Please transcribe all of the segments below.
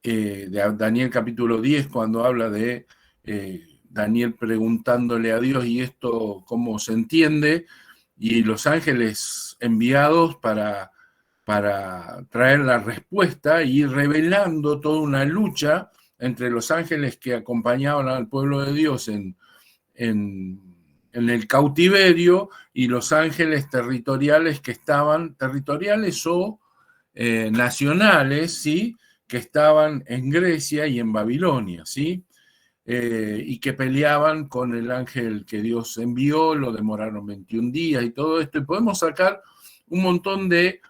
de Daniel capítulo 10, cuando habla de Daniel preguntándole a Dios, ¿y esto cómo se entiende? Y los ángeles enviados para traer la respuesta y revelando toda una lucha entre los ángeles que acompañaban al pueblo de Dios en el cautiverio y los ángeles territoriales que estaban, territoriales o nacionales, ¿sí? Que estaban en Grecia y en Babilonia, ¿sí? Y que peleaban con el ángel que Dios envió, lo demoraron 21 días y todo esto, y podemos sacar un montón de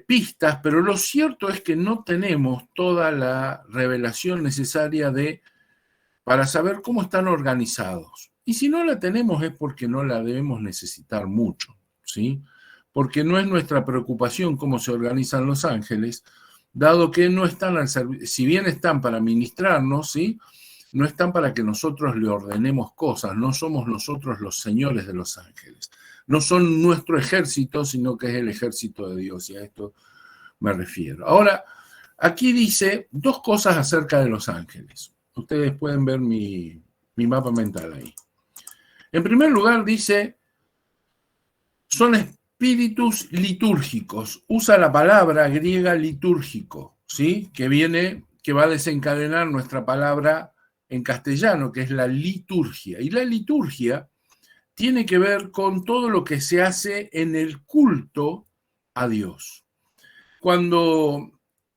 pistas, pero lo cierto es que no tenemos toda la revelación necesaria para saber cómo están organizados. Y si no la tenemos es porque no la debemos necesitar mucho, ¿sí? Porque no es nuestra preocupación cómo se organizan los ángeles, dado que no están al servicio, si bien están para ministrarnos, ¿sí? No están para que nosotros le ordenemos cosas, no somos nosotros los señores de los ángeles. No son nuestro ejército, sino que es el ejército de Dios, y a esto me refiero. Ahora, aquí dice dos cosas acerca de los ángeles. Ustedes pueden ver mi mapa mental ahí. En primer lugar, dice, son espíritus litúrgicos. Usa la palabra griega litúrgico, ¿sí? Que va a desencadenar nuestra palabra en castellano, que es la liturgia. Y la liturgia tiene que ver con todo lo que se hace en el culto a Dios. Cuando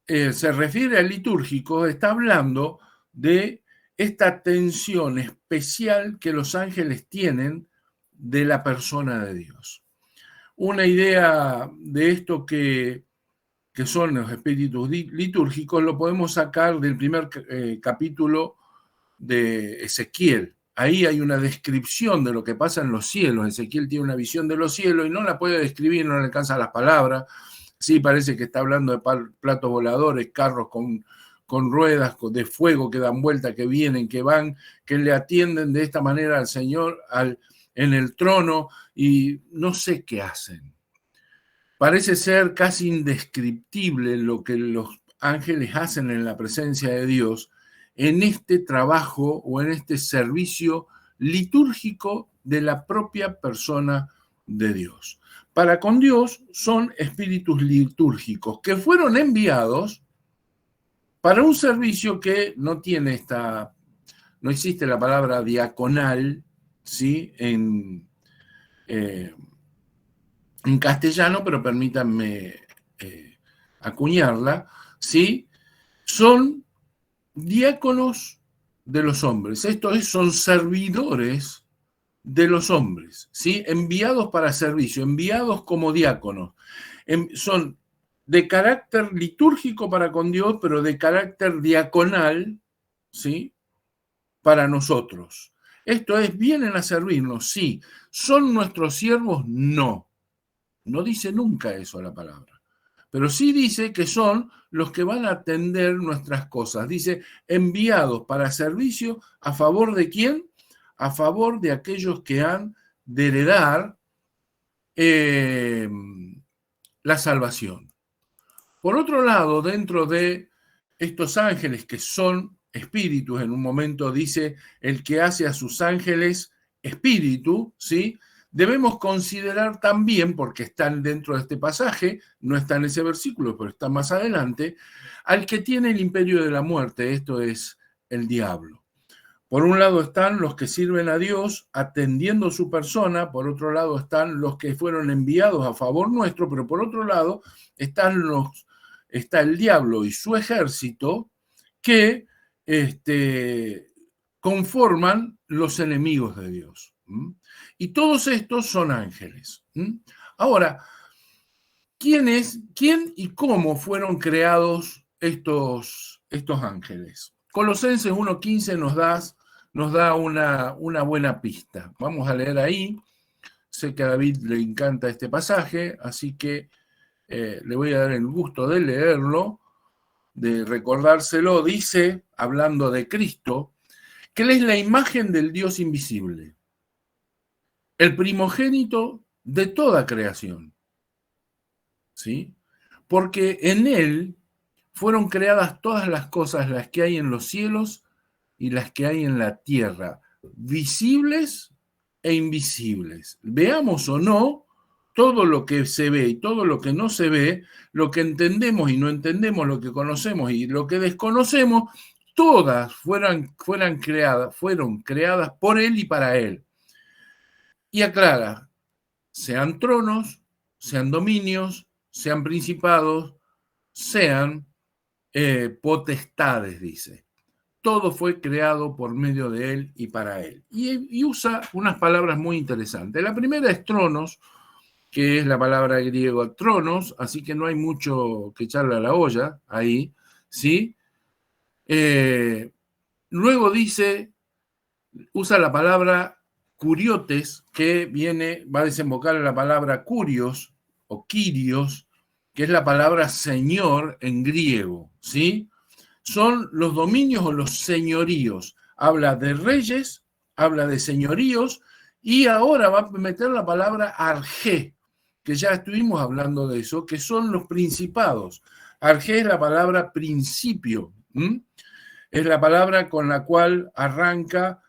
se refiere al litúrgico, está hablando de esta atención especial que los ángeles tienen de la persona de Dios. Una idea de esto que son los espíritus litúrgicos lo podemos sacar del primer capítulo de Ezequiel. Ahí hay una descripción de lo que pasa en los cielos. Ezequiel tiene una visión de los cielos y no la puede describir, no le alcanzan las palabras. Sí, parece que está hablando de platos voladores, carros con ruedas de fuego que dan vuelta, que vienen, que van, que le atienden de esta manera al Señor en el trono, y no sé qué hacen. Parece ser casi indescriptible lo que los ángeles hacen en la presencia de Dios, en este trabajo o en este servicio litúrgico de la propia persona de Dios. Para con Dios son espíritus litúrgicos que fueron enviados para un servicio que no tiene no existe la palabra diaconal, ¿sí? En castellano, pero permítanme acuñarla, ¿sí? Son diáconos de los hombres, esto es, son servidores de los hombres, ¿sí? Enviados para servicio, enviados como diáconos. Son de carácter litúrgico para con Dios, pero de carácter diaconal, ¿sí? Para nosotros. Esto es, vienen a servirnos, sí. ¿Son nuestros siervos? No. No dice nunca eso la palabra. Pero sí dice que son los que van a atender nuestras cosas. Dice, enviados para servicio, ¿a favor de quién? A favor de aquellos que han de heredar la salvación. Por otro lado, dentro de estos ángeles que son espíritus, en un momento dice, el que hace a sus ángeles espíritu, ¿sí? Debemos considerar también, porque están dentro de este pasaje, no está en ese versículo, pero está más adelante, al que tiene el imperio de la muerte, esto es el diablo. Por un lado están los que sirven a Dios atendiendo su persona, por otro lado están los que fueron enviados a favor nuestro, pero por otro lado está el diablo y su ejército que conforman los enemigos de Dios. Y todos estos son ángeles. Ahora, ¿quién y cómo fueron creados estos ángeles? Colosenses 1:15 nos da una buena pista. Vamos a leer ahí. Sé que a David le encanta este pasaje, así que le voy a dar el gusto de leerlo, de recordárselo. Dice, hablando de Cristo, que Él es la imagen del Dios invisible, el primogénito de toda creación, ¿sí? Porque en Él fueron creadas todas las cosas, las que hay en los cielos y las que hay en la tierra, visibles e invisibles. Veamos o no, todo lo que se ve y todo lo que no se ve, lo que entendemos y no entendemos, lo que conocemos y lo que desconocemos, todas fueron creadas por Él y para Él. Y aclara, sean tronos, sean dominios, sean principados, sean potestades, dice. Todo fue creado por medio de Él y para Él. Y usa unas palabras muy interesantes. La primera es tronos, que es la palabra griega tronos, así que no hay mucho que echarle a la olla ahí, ¿sí? Luego usa la palabra curiotes, que va a desembocar en la palabra curios o kyrios, que es la palabra señor en griego, ¿sí? Son los dominios o los señoríos. Habla de reyes, habla de señoríos, y ahora va a meter la palabra arjé, que ya estuvimos hablando de eso, que son los principados. Arjé es la palabra principio, es la palabra con la cual arranca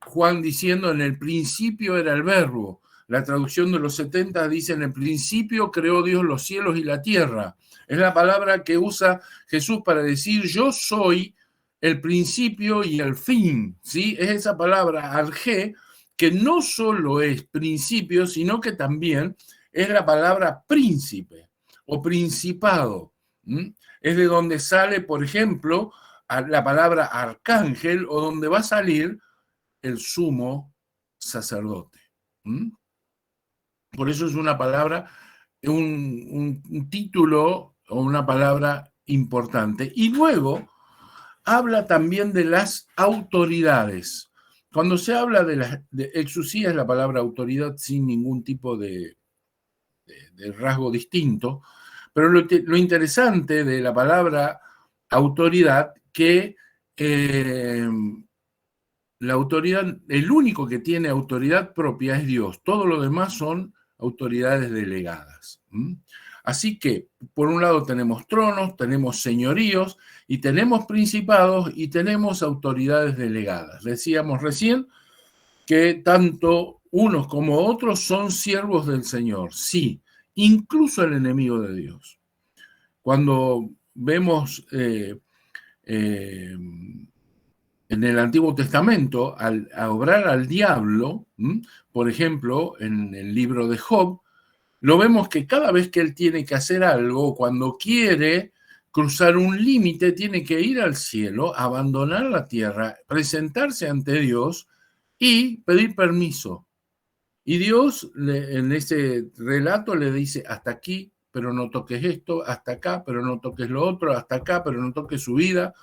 Juan diciendo, en el principio era el verbo. La traducción de los 70 dice, en el principio creó Dios los cielos y la tierra. Es la palabra que usa Jesús para decir, yo soy el principio y el fin, ¿sí? Es esa palabra arjé, que no solo es principio, sino que también es la palabra príncipe o principado. Es de donde sale, por ejemplo, la palabra arcángel, o donde va a salir el sumo sacerdote. Por eso es una palabra, un título o una palabra importante. Y luego habla también de las autoridades. Cuando se habla de exusía, es la palabra autoridad sin ningún tipo de rasgo distinto, pero lo interesante de la palabra autoridad, que la autoridad, el único que tiene autoridad propia es Dios, todo lo demás son autoridades delegadas. Así que, por un lado tenemos tronos, tenemos señoríos, y tenemos principados, y tenemos autoridades delegadas. Decíamos recién que tanto unos como otros son siervos del Señor, sí, incluso el enemigo de Dios. Cuando vemos en el Antiguo Testamento a obrar al diablo, por ejemplo, en el libro de Job, lo vemos que cada vez que él tiene que hacer algo, cuando quiere cruzar un límite, tiene que ir al cielo, abandonar la tierra, presentarse ante Dios y pedir permiso. Y Dios en ese relato le dice, hasta aquí, pero no toques esto, hasta acá, pero no toques lo otro, hasta acá, pero no toques su vida.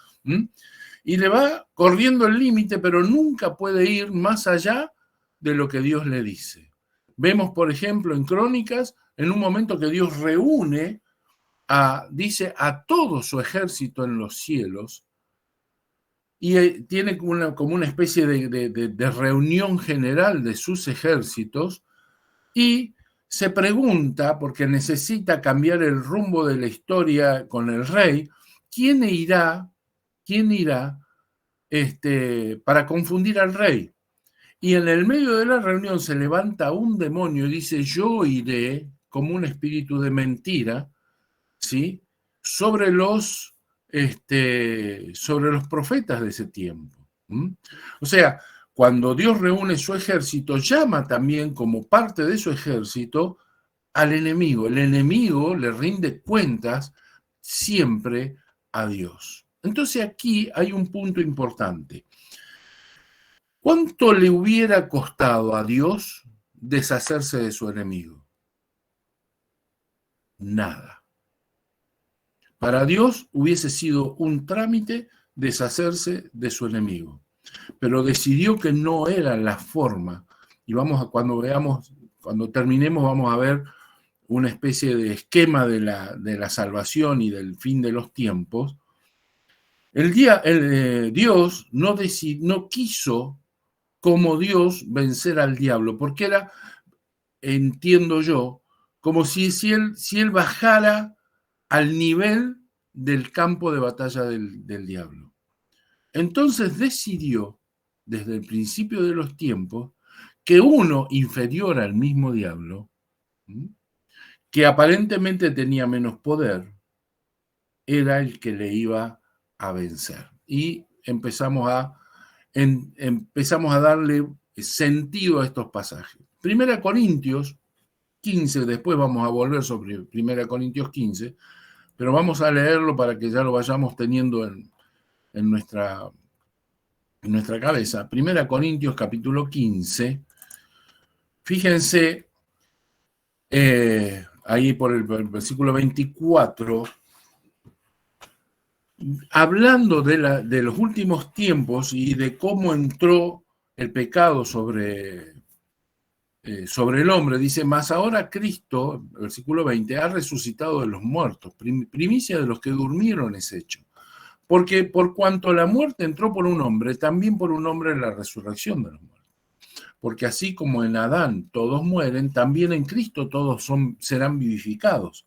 Y le va corriendo el límite, pero nunca puede ir más allá de lo que Dios le dice. Vemos, por ejemplo, en Crónicas, en un momento que Dios reúne dice, a todo su ejército en los cielos, y tiene como una especie de reunión general de sus ejércitos, y se pregunta, porque necesita cambiar el rumbo de la historia con el rey, ¿quién irá para confundir al rey? Y en el medio de la reunión se levanta un demonio y dice, yo iré como un espíritu de mentira, ¿sí? sobre los profetas de ese tiempo. O sea, cuando Dios reúne su ejército, llama también como parte de su ejército al enemigo. El enemigo le rinde cuentas siempre a Dios. Entonces aquí hay un punto importante. ¿Cuánto le hubiera costado a Dios deshacerse de su enemigo? Nada. Para Dios hubiese sido un trámite deshacerse de su enemigo, pero decidió que no era la forma. Y cuando terminemos, vamos a ver una especie de esquema de la salvación y del fin de los tiempos. Dios no quiso, como Dios, vencer al diablo, porque era, entiendo yo, como si él bajara al nivel del campo de batalla del diablo. Entonces decidió, desde el principio de los tiempos, que uno inferior al mismo diablo, que aparentemente tenía menos poder, era el que le iba a vencer. Y empezamos a darle sentido a estos pasajes. Primera Corintios 15, después vamos a volver sobre Primera Corintios 15, pero vamos a leerlo para que ya lo vayamos teniendo en nuestra cabeza. Primera Corintios capítulo 15, fíjense ahí por el versículo 24, hablando de los últimos tiempos y de cómo entró el pecado sobre el hombre, dice, mas ahora Cristo, versículo 20, ha resucitado de los muertos, primicia de los que durmieron es hecho. Porque por cuanto la muerte entró por un hombre, también por un hombre la resurrección de los muertos. Porque así como en Adán todos mueren, también en Cristo todos serán vivificados.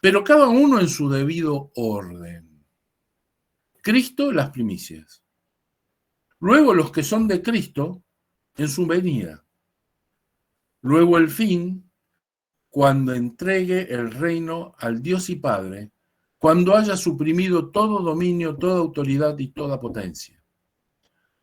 Pero cada uno en su debido orden. Cristo las primicias. Luego los que son de Cristo en su venida. Luego el fin, cuando entregue el reino al Dios y Padre, cuando haya suprimido todo dominio, toda autoridad y toda potencia.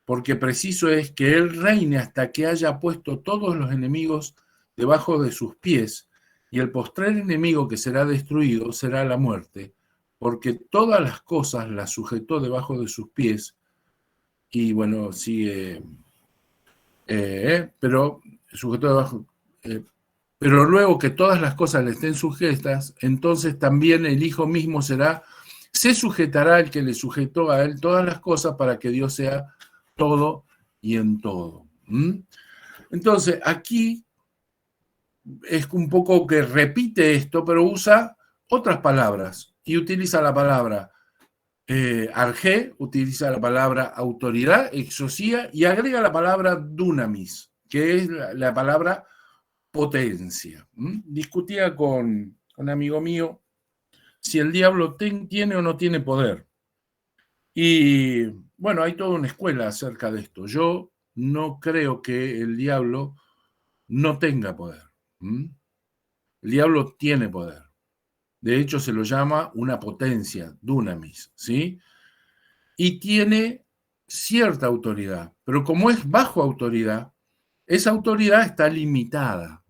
Porque preciso es que Él reine hasta que haya puesto todos los enemigos debajo de sus pies, y el postrer enemigo que será destruido será la muerte, porque todas las cosas las sujetó debajo de sus pies. Y bueno, sigue, pero sujetó debajo, pero luego que todas las cosas le estén sujetas, entonces también el Hijo mismo se sujetará al que le sujetó a él todas las cosas para que Dios sea todo y en todo. Entonces, aquí es un poco que repite esto, pero usa otras palabras y utiliza la palabra argé, utiliza la palabra autoridad, exosía, y agrega la palabra dunamis, que es la palabra potencia. Discutía con un amigo mío si el diablo tiene o no tiene poder. Y bueno, hay toda una escuela acerca de esto. Yo no creo que el diablo no tenga poder. El diablo tiene poder. De hecho, se lo llama una potencia, dunamis, ¿sí? Y tiene cierta autoridad, pero como es bajo autoridad, esa autoridad está limitada.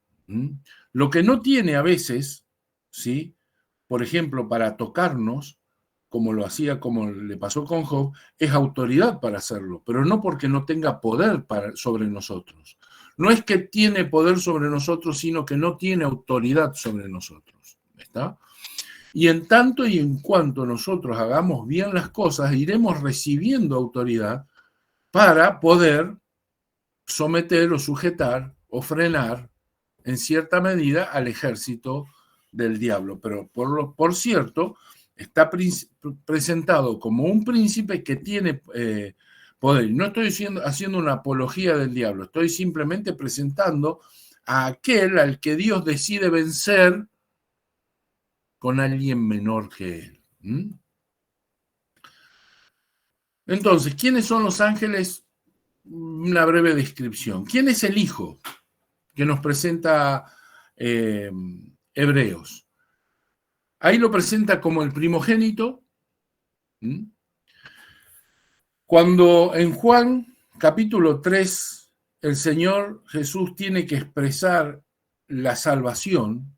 Lo que no tiene a veces, ¿sí? Por ejemplo, para tocarnos, como le pasó con Job, es autoridad para hacerlo, pero no porque no tenga poder sobre nosotros. No es que tiene poder sobre nosotros, sino que no tiene autoridad sobre nosotros. ¿Está? Y en tanto y en cuanto nosotros hagamos bien las cosas, iremos recibiendo autoridad para poder someter o sujetar o frenar en cierta medida al ejército del diablo. Pero por cierto, está presentado como un príncipe que tiene poder. No estoy haciendo una apología del diablo, estoy simplemente presentando a aquel al que Dios decide vencer con alguien menor que él. Entonces, ¿quiénes son los ángeles? Una breve descripción. ¿Quién es el Hijo que nos presenta Hebreos? Ahí lo presenta como el primogénito. Cuando en Juan capítulo 3 el Señor Jesús tiene que expresar la salvación,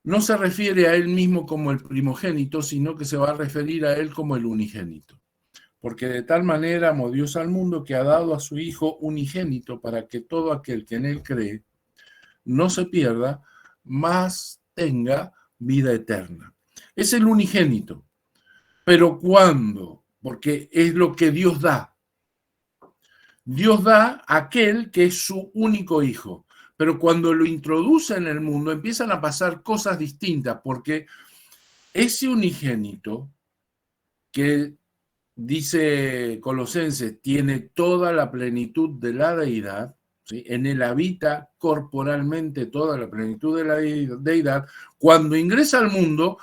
no se refiere a él mismo como el primogénito, sino que se va a referir a él como el unigénito. Porque de tal manera amó Dios al mundo que ha dado a su Hijo unigénito para que todo aquel que en él cree no se pierda, mas tenga vida eterna. Es el unigénito. Pero ¿cuándo? Porque es lo que Dios da. Dios da a aquel que es su único hijo. Pero cuando lo introduce en el mundo empiezan a pasar cosas distintas, porque ese unigénito que dice Colosenses, tiene toda la plenitud de la deidad, ¿sí? En él habita corporalmente toda la plenitud de la deidad, cuando ingresa al mundo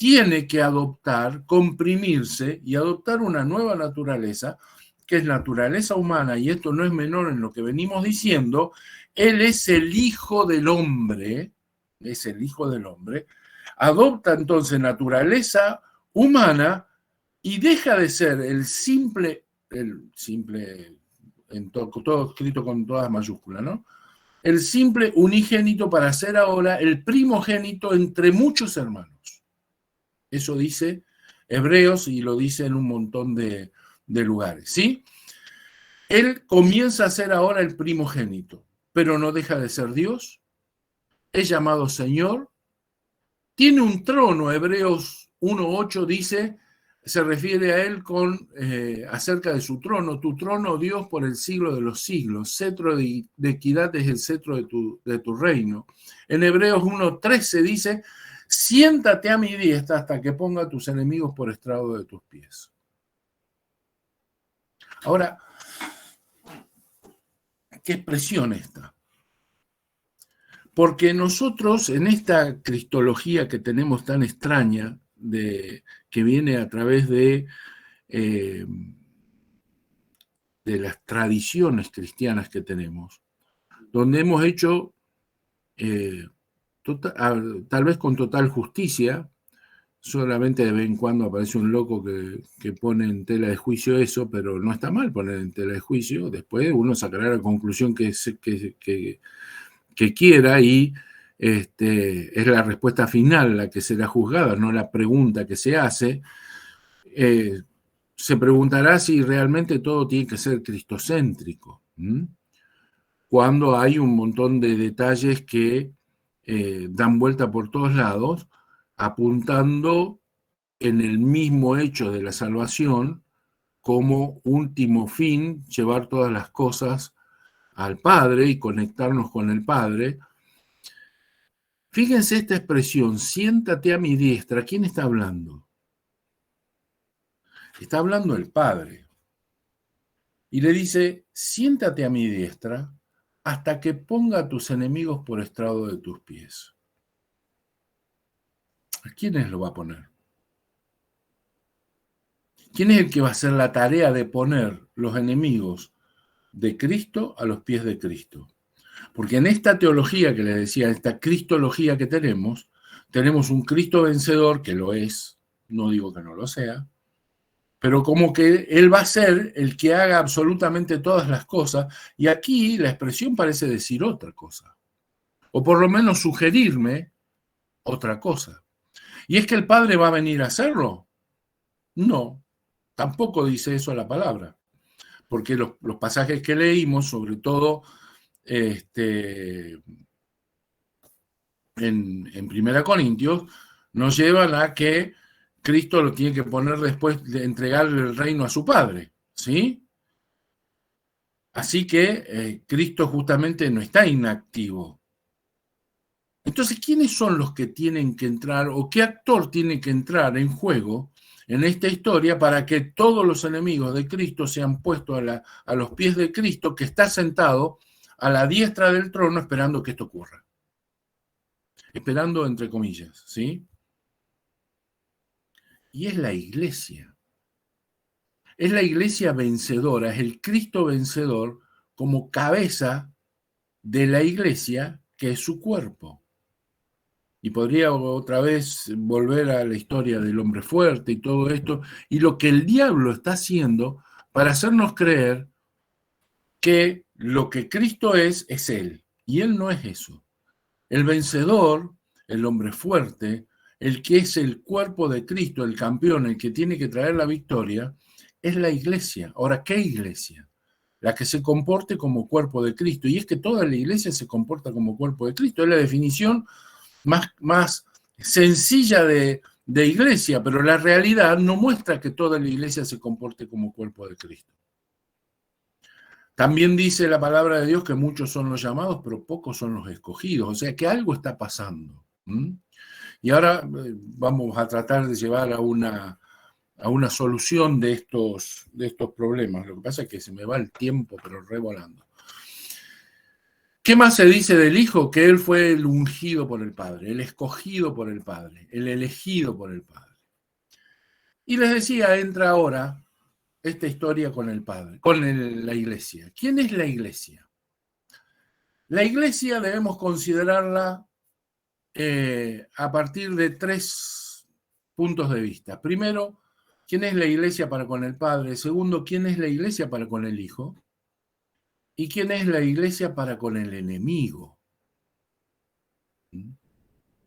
tiene que adoptar, comprimirse y adoptar una nueva naturaleza, que es naturaleza humana, y esto no es menor en lo que venimos diciendo. Él es el Hijo del Hombre, es el Hijo del Hombre, adopta entonces naturaleza humana y deja de ser el simple, en todo escrito con todas mayúsculas, ¿no? El simple unigénito para ser ahora el primogénito entre muchos hermanos. Eso dice Hebreos y lo dice en un montón de lugares, ¿sí? Él comienza a ser ahora el primogénito, pero no deja de ser Dios, es llamado Señor, tiene un trono. Hebreos 1:8 dice, se refiere a él acerca de su trono: tu trono, Dios, por el siglo de los siglos, cetro de equidad es el cetro de tu reino. En Hebreos 1:13 dice, siéntate a mi diestra hasta que ponga a tus enemigos por estrado de tus pies. Ahora, ¿qué expresión esta? Porque nosotros en esta cristología que tenemos tan extraña, que viene a través de las tradiciones cristianas que tenemos, donde hemos hecho, tal vez con total justicia, solamente de vez en cuando aparece un loco que pone en tela de juicio eso, pero no está mal poner en tela de juicio, después uno sacará la conclusión que quiera y es la respuesta final la que será juzgada, no la pregunta que se hace. Se preguntará si realmente todo tiene que ser cristocéntrico, cuando hay un montón de detalles que dan vuelta por todos lados, apuntando en el mismo hecho de la salvación como último fin, llevar todas las cosas al Padre y conectarnos con el Padre. Fíjense esta expresión, siéntate a mi diestra. ¿Quién está hablando? Está hablando el Padre. Y le dice, siéntate a mi diestra hasta que ponga a tus enemigos por estrado de tus pies. ¿A quiénes lo va a poner? ¿Quién es el que va a hacer la tarea de poner los enemigos de Cristo a los pies de Cristo? Porque en esta teología que les decía, esta cristología que tenemos un Cristo vencedor, que lo es, no digo que no lo sea, pero como que Él va a ser el que haga absolutamente todas las cosas, y aquí la expresión parece decir otra cosa, o por lo menos sugerirme otra cosa. ¿Y es que el Padre va a venir a hacerlo? No, tampoco dice eso la palabra, porque los pasajes que leímos, sobre todo en 1 Corintios, nos llevan a que Cristo lo tiene que poner después de entregarle el reino a su Padre, ¿sí? Así que Cristo justamente no está inactivo. Entonces, ¿quiénes son los que tienen que entrar o qué actor tiene que entrar en juego en esta historia para que todos los enemigos de Cristo sean puestos a los pies de Cristo, que está sentado a la diestra del trono esperando que esto ocurra? Esperando entre comillas, ¿sí? Y es la iglesia. Es la iglesia vencedora, es el Cristo vencedor como cabeza de la iglesia, que es su cuerpo. Y podría otra vez volver a la historia del hombre fuerte y todo esto, y lo que el diablo está haciendo para hacernos creer que lo que Cristo es Él, y Él no es eso. El vencedor, el hombre fuerte, el que es el cuerpo de Cristo, el campeón, el que tiene que traer la victoria, es la iglesia. Ahora, ¿qué iglesia? La que se comporte como cuerpo de Cristo. Y es que toda la iglesia se comporta como cuerpo de Cristo. Es la definición más sencilla de iglesia, pero la realidad no muestra que toda la iglesia se comporte como cuerpo de Cristo. También dice la palabra de Dios que muchos son los llamados, pero pocos son los escogidos. O sea que algo está pasando. Y ahora vamos a tratar de llevar a una solución de estos problemas. Lo que pasa es que se me va el tiempo, pero revolando. ¿Qué más se dice del Hijo? Que Él fue el ungido por el Padre, el escogido por el Padre, el elegido por el Padre. Y les decía, entra ahora esta historia con el Padre, la Iglesia. ¿Quién es la Iglesia? La Iglesia debemos considerarla a partir de 3 puntos de vista. Primero, ¿quién es la Iglesia para con el Padre? Segundo, ¿quién es la Iglesia para con el Hijo? ¿Y quién es la Iglesia para con el enemigo?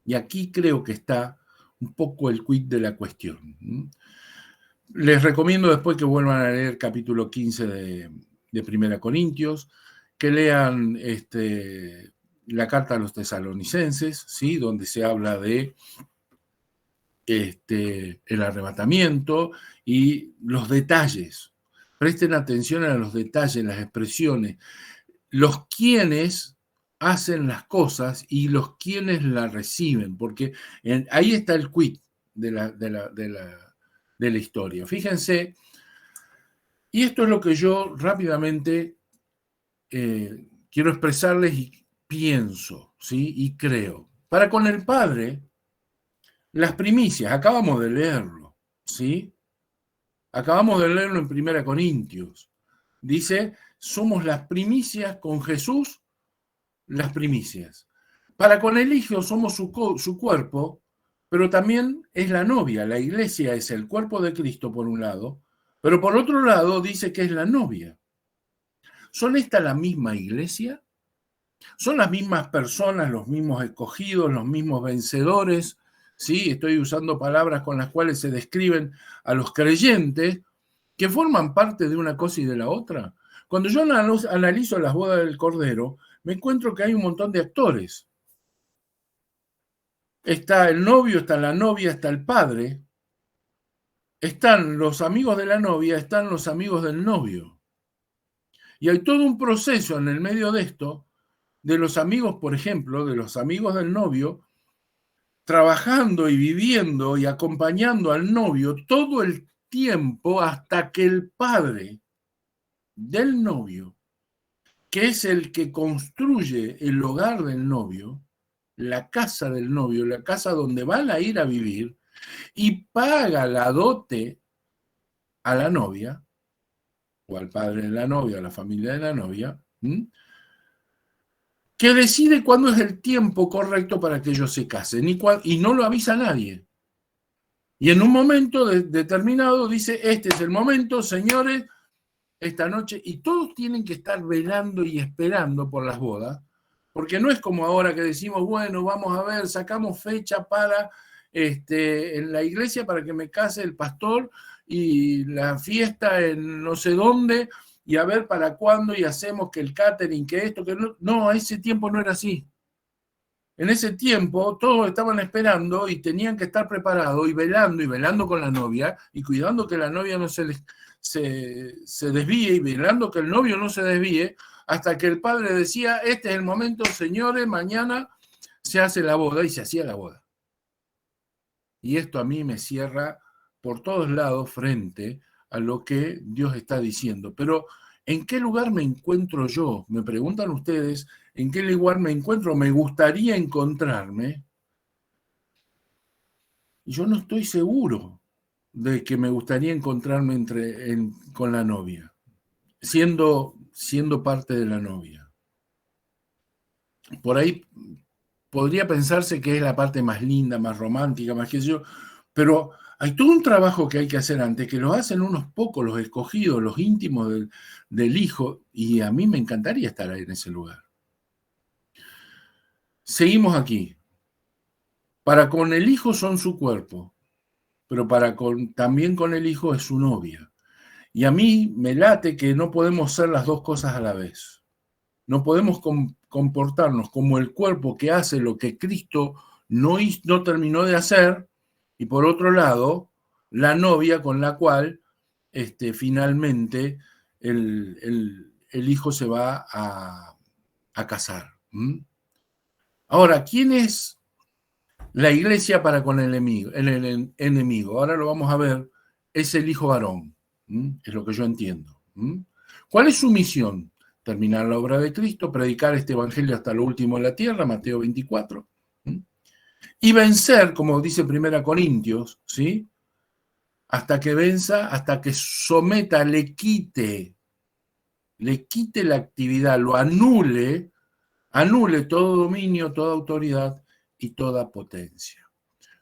Y aquí creo que está un poco el quid de la cuestión. Les recomiendo después que vuelvan a leer capítulo 15 de Primera Corintios, que lean la carta a los tesalonicenses, ¿sí? Donde se habla de el arrebatamiento y los detalles. Presten atención a los detalles, las expresiones, los quienes hacen las cosas y los quienes las reciben, porque ahí está el quid de la historia. Fíjense, y esto es lo que yo rápidamente quiero expresarles y pienso, ¿sí? Y creo. Para con el Padre, las primicias, acabamos de leerlo, ¿sí? Acabamos de leerlo en 1 Corintios. Dice, somos las primicias con Jesús, las primicias. Para con el Hijo somos su cuerpo, pero también es la novia. La iglesia es el cuerpo de Cristo por un lado, pero por otro lado dice que es la novia. ¿Son esta la misma iglesia? ¿Son las mismas personas, los mismos escogidos, los mismos vencedores? Sí, estoy usando palabras con las cuales se describen a los creyentes que forman parte de una cosa y de la otra. Cuando yo analizo las bodas del Cordero, me encuentro que hay un montón de actores. Está el novio, está la novia, está el padre. Están los amigos de la novia, están los amigos del novio. Y hay todo un proceso en el medio de esto, de los amigos, por ejemplo, de los amigos del novio, trabajando y viviendo y acompañando al novio todo el tiempo hasta que el padre del novio, que es el que construye el hogar del novio, la casa del novio, la casa donde van a ir a vivir, y paga la dote a la novia, o al padre de la novia, a la familia de la novia, que decide cuándo es el tiempo correcto para que ellos se casen, y no lo avisa a nadie. Y en un momento determinado dice, este es el momento, señores, esta noche, y todos tienen que estar velando y esperando por las bodas, porque no es como ahora que decimos, bueno, vamos a ver, sacamos fecha para en la iglesia para que me case el pastor y la fiesta en no sé dónde, y a ver para cuándo, y hacemos que el catering, que esto, que no. No, a ese tiempo no era así. En ese tiempo todos estaban esperando y tenían que estar preparados y velando con la novia y cuidando que la novia no se desvíe y velando que el novio no se desvíe hasta que el padre decía, este es el momento, señores, mañana se hace la boda, y se hacía la boda. Y esto a mí me cierra por todos lados frente a lo que Dios está diciendo. Pero ¿en qué lugar me encuentro yo? Me preguntan ustedes, ¿en qué lugar me encuentro? Me gustaría encontrarme. Y yo no estoy seguro de que me gustaría encontrarme con la novia, siendo parte de la novia. Por ahí podría pensarse que es la parte más linda, más romántica, más que yo, pero hay todo un trabajo que hay que hacer antes, que lo hacen unos pocos, los escogidos, los íntimos del Hijo, y a mí me encantaría estar ahí en ese lugar. Seguimos aquí. Para con el Hijo son su cuerpo, pero también con el Hijo es su novia. Y a mí me late que no podemos ser las dos cosas a la vez. No podemos comportarnos como el cuerpo que hace lo que Cristo no terminó de hacer, y por otro lado, la novia con la cual finalmente el Hijo se va a casar. Ahora, ¿quién es la iglesia para con el enemigo? Ahora lo vamos a ver, es el Hijo varón, es lo que yo entiendo. ¿Cuál es su misión? terminar la obra de Cristo, predicar este evangelio hasta lo último de la tierra, Mateo 24, y vencer, como dice 1 Corintios, ¿sí? Hasta que venza, hasta que someta, le quite la actividad, lo anule todo dominio, toda autoridad y toda potencia.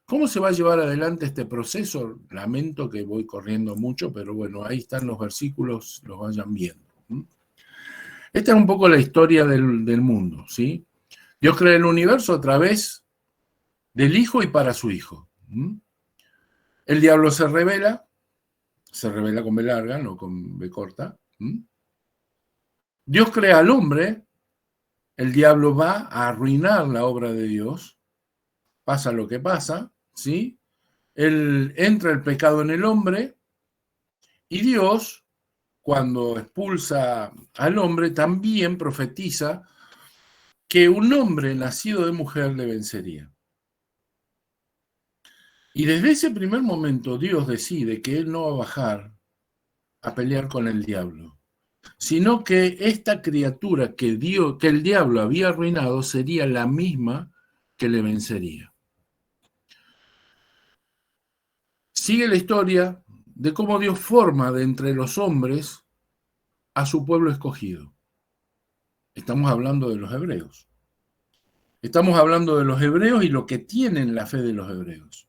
¿Cómo se va a llevar adelante este proceso? Lamento que voy corriendo mucho, pero bueno, ahí están los versículos, los vayan viendo. Esta es un poco la historia del mundo, ¿sí? Dios crea el universo a través del Hijo y para su Hijo. El diablo se revela con B larga, no con B corta. Dios crea al hombre, el diablo va a arruinar la obra de Dios, pasa lo que pasa, ¿sí? Entra el pecado en el hombre y Dios, cuando expulsa al hombre, también profetiza que un hombre nacido de mujer le vencería. Y desde ese primer momento Dios decide que Él no va a bajar a pelear con el diablo, sino que esta criatura que el diablo había arruinado sería la misma que le vencería. Sigue la historia de cómo Dios forma de entre los hombres a su pueblo escogido. Estamos hablando de los hebreos. Estamos hablando de los hebreos y lo que tienen la fe de los hebreos.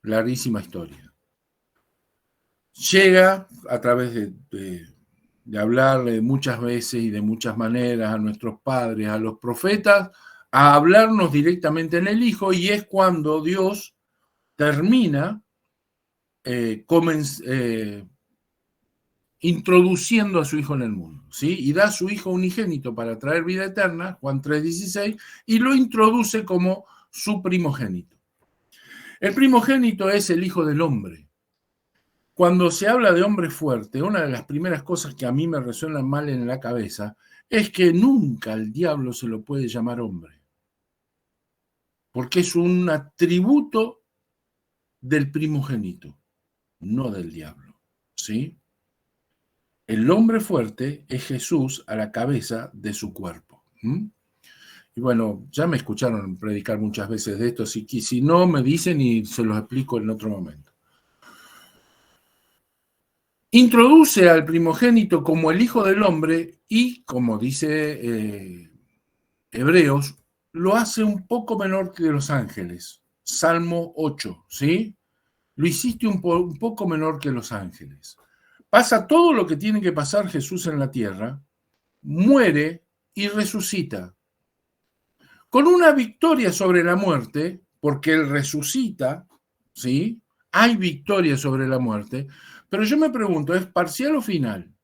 Larguísima historia. Llega a través de hablarle muchas veces y de muchas maneras a nuestros padres, a los profetas, a hablarnos directamente en el Hijo, y es cuando Dios termina introduciendo a su Hijo en el mundo, ¿sí? Y da a su Hijo unigénito para traer vida eterna, Juan 3:16, y lo introduce como su primogénito. El primogénito es el Hijo del Hombre. Cuando se habla de hombre fuerte, una de las primeras cosas que a mí me resuenan mal en la cabeza es que nunca al diablo se lo puede llamar hombre, porque es un atributo del primogénito, no del diablo, ¿sí? El hombre fuerte es Jesús a la cabeza de su cuerpo. Y bueno, ya me escucharon predicar muchas veces de esto, si no me dicen y se los explico en otro momento. Introduce al primogénito como el Hijo del Hombre y, como dice Hebreos, lo hace un poco menor que los ángeles. Salmo 8, ¿sí? Lo hiciste un poco menor que los ángeles. Pasa todo lo que tiene que pasar Jesús en la tierra, muere y resucita. Con una victoria sobre la muerte, porque Él resucita, ¿sí? Hay victoria sobre la muerte, pero yo me pregunto, ¿es parcial o final?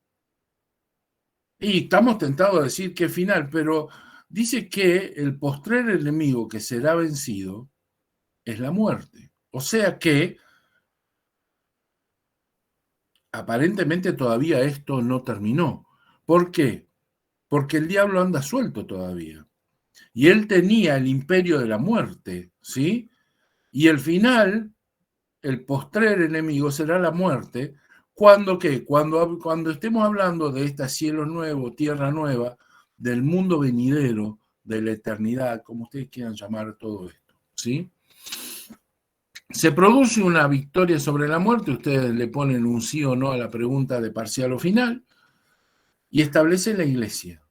Y estamos tentados a decir que es final, pero dice que el postrer enemigo que será vencido es la muerte. O sea que aparentemente todavía esto no terminó. ¿Por qué? Porque el diablo anda suelto todavía. Y él tenía el imperio de la muerte, ¿sí? Y el final, el postrer enemigo será la muerte. ¿Cuándo qué? Cuando estemos hablando de este cielo nuevo, tierra nueva, del mundo venidero, de la eternidad, como ustedes quieran llamar todo esto, ¿sí? Se produce una victoria sobre la muerte, ustedes le ponen un sí o no a la pregunta de parcial o final, y establece la iglesia.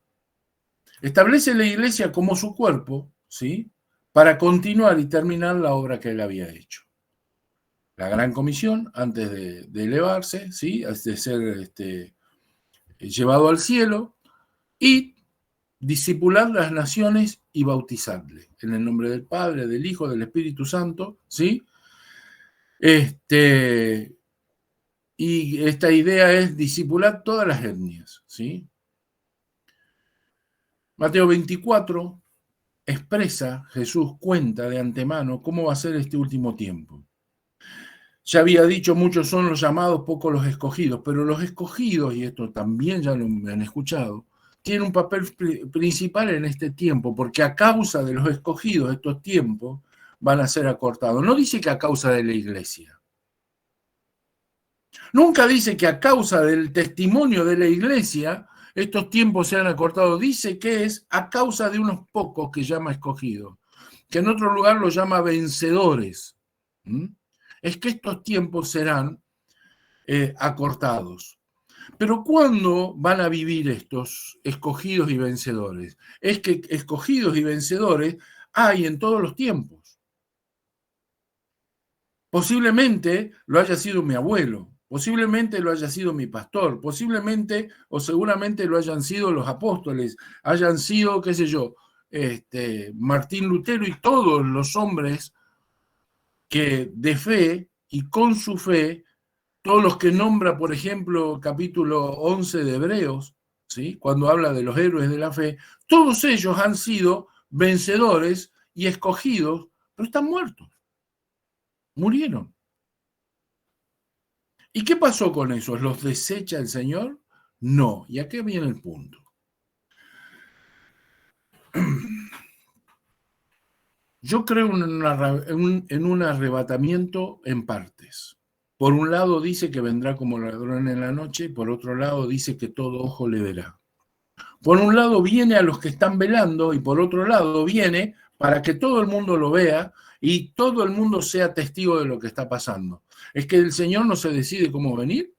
Establece la iglesia como su cuerpo, ¿sí? Para continuar y terminar la obra que él había hecho. La gran comisión, antes de elevarse, ¿sí? De ser llevado al cielo, y discipular las naciones y bautizarle en el nombre del Padre, del Hijo, del Espíritu Santo, ¿sí? Y esta idea es discipular todas las etnias, ¿sí? Mateo 24 expresa, Jesús cuenta de antemano cómo va a ser este último tiempo. Ya había dicho, muchos son los llamados, pocos los escogidos, pero los escogidos, y esto también ya lo han escuchado, tienen un papel principal en este tiempo, porque a causa de los escogidos estos tiempos van a ser acortados. No dice que a causa de la iglesia. Nunca dice que a causa del testimonio de la iglesia estos tiempos se han acortado. Dice que es a causa de unos pocos que llama escogidos, que en otro lugar los llama vencedores. ¿Mm? Es que estos tiempos serán acortados. Pero ¿cuándo van a vivir estos escogidos y vencedores? Es que escogidos y vencedores hay en todos los tiempos. Posiblemente lo haya sido mi abuelo, posiblemente lo haya sido mi pastor, posiblemente o seguramente lo hayan sido los apóstoles, hayan sido, qué sé yo, Martín Lutero y todos los hombres que de fe y con su fe, todos los que nombra, por ejemplo, capítulo 11 de Hebreos, ¿sí? Cuando habla de los héroes de la fe, todos ellos han sido vencedores y escogidos, pero están muertos, murieron. ¿Y qué pasó con esos? ¿Los desecha el Señor? No. Y aquí viene el punto. Yo creo en un arrebatamiento en partes. Por un lado dice que vendrá como ladrón en la noche y por otro lado dice que todo ojo le verá. Por un lado viene a los que están velando y por otro lado viene para que todo el mundo lo vea y todo el mundo sea testigo de lo que está pasando. Es que el Señor no se decide cómo venir.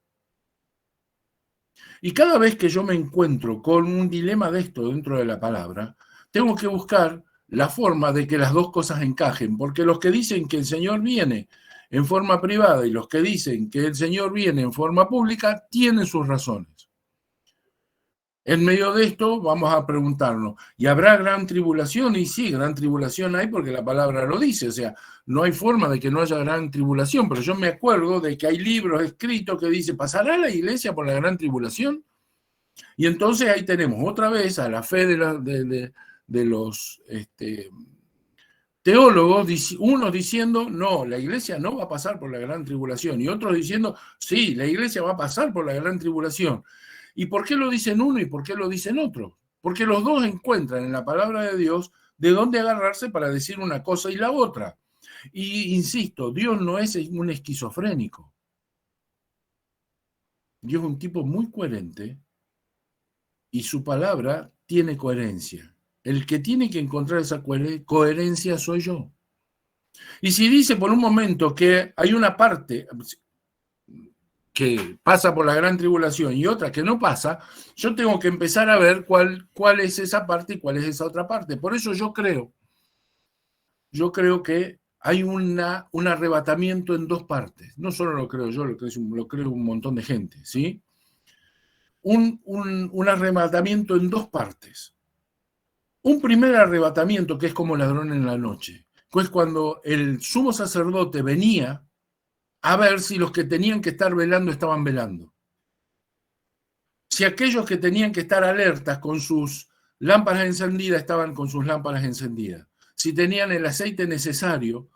Y cada vez que yo me encuentro con un dilema de esto dentro de la palabra, tengo que buscar la forma de que las dos cosas encajen, porque los que dicen que el Señor viene en forma privada y los que dicen que el Señor viene en forma pública tienen sus razones. En medio de esto vamos a preguntarnos, ¿y habrá gran tribulación? Y sí, gran tribulación hay porque la palabra lo dice, o sea, no hay forma de que no haya gran tribulación, pero yo me acuerdo de que hay libros escritos que dicen, ¿pasará la iglesia por la gran tribulación? Y entonces ahí tenemos otra vez a la fe de los teólogos, unos diciendo, no, la iglesia no va a pasar por la gran tribulación, y otros diciendo, sí, la iglesia va a pasar por la gran tribulación. ¿Y por qué lo dicen uno y por qué lo dicen otro? Porque los dos encuentran en la palabra de Dios de dónde agarrarse para decir una cosa y la otra. Y insisto, Dios no es un esquizofrénico. Dios es un tipo muy coherente y su palabra tiene coherencia. El que tiene que encontrar esa coherencia soy yo. Y si dice por un momento que hay una parte que pasa por la gran tribulación y otra que no pasa, yo tengo que empezar a ver cuál es esa parte y cuál es esa otra parte. Por eso yo creo que hay un arrebatamiento en dos partes. No solo lo creo yo, lo creo un montón de gente, ¿sí? Un arrebatamiento en dos partes. Un primer arrebatamiento que es como ladrón en la noche, pues cuando el sumo sacerdote venía a ver si los que tenían que estar velando estaban velando. Si aquellos que tenían que estar alertas con sus lámparas encendidas estaban con sus lámparas encendidas. Si tenían el aceite necesario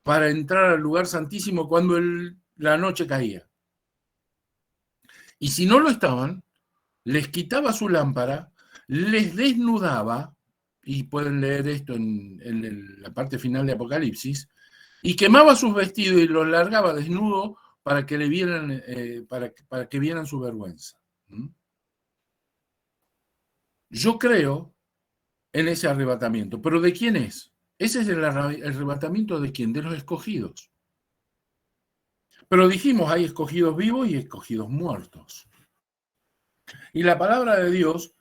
para entrar al lugar santísimo cuando la noche caía. Y si no lo estaban, les quitaba su lámpara, les desnudaba, y pueden leer esto en la parte final de Apocalipsis, y quemaba sus vestidos y los largaba desnudo para que le vieran, para que vieran su vergüenza. Yo creo en ese arrebatamiento, pero ¿de quién es? Ese es el arrebatamiento de quién, de los escogidos. Pero dijimos, hay escogidos vivos y escogidos muertos. Y la palabra de Dios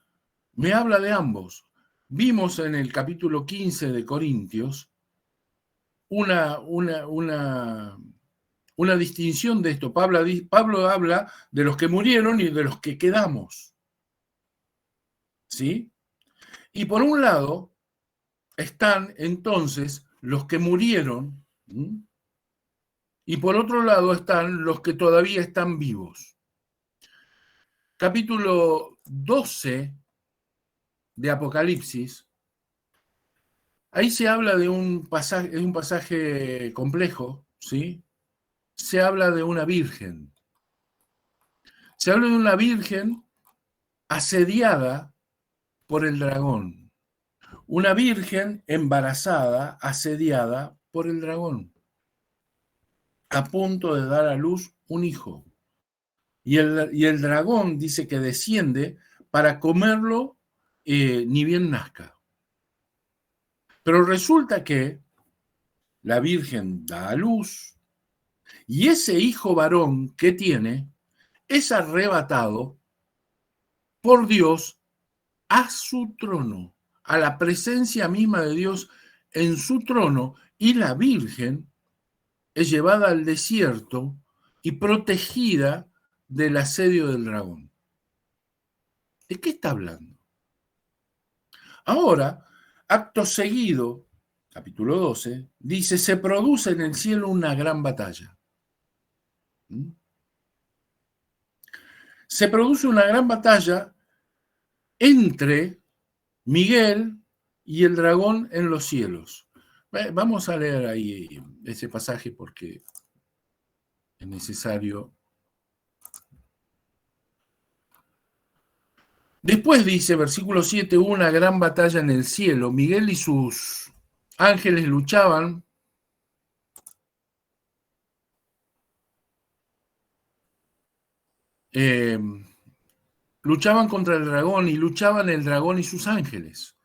me habla de ambos. Vimos en el capítulo 15 de Corintios una distinción de esto. Pablo habla de los que murieron y de los que quedamos. ¿Sí? Y por un lado están entonces los que murieron, ¿sí? Y por otro lado están los que todavía están vivos. Capítulo 12 de Apocalipsis, ahí se habla de un pasaje complejo, ¿sí? Se habla de una virgen. Se habla de una virgen asediada por el dragón. Una virgen embarazada, asediada por el dragón, a punto de dar a luz un hijo. Y el dragón dice que desciende para comerlo ni bien nazca. Pero resulta que la Virgen da a luz y ese hijo varón que tiene es arrebatado por Dios a su trono, a la presencia misma de Dios en su trono, y la Virgen es llevada al desierto y protegida del asedio del dragón. ¿De qué está hablando? Ahora, acto seguido, capítulo 12, dice, se produce en el cielo una gran batalla. Se produce una gran batalla entre Miguel y el dragón en los cielos. Vamos a leer ahí ese pasaje porque es necesario. Después dice, versículo 7, hubo una gran batalla en el cielo. Miguel y sus ángeles luchaban luchaban contra el dragón y luchaban el dragón y sus ángeles,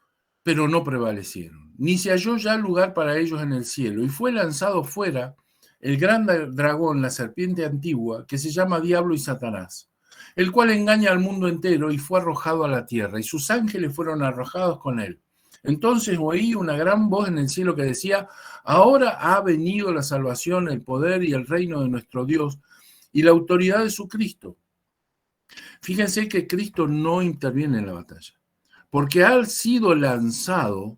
pero no prevalecieron. Ni se halló ya lugar para ellos en el cielo, y fue lanzado fuera el gran dragón, la serpiente antigua, que se llama Diablo y Satanás, el cual engaña al mundo entero, y fue arrojado a la tierra, y sus ángeles fueron arrojados con él. Entonces oí una gran voz en el cielo que decía, ahora ha venido la salvación, el poder y el reino de nuestro Dios, y la autoridad de su Cristo. Fíjense que Cristo no interviene en la batalla, porque ha sido lanzado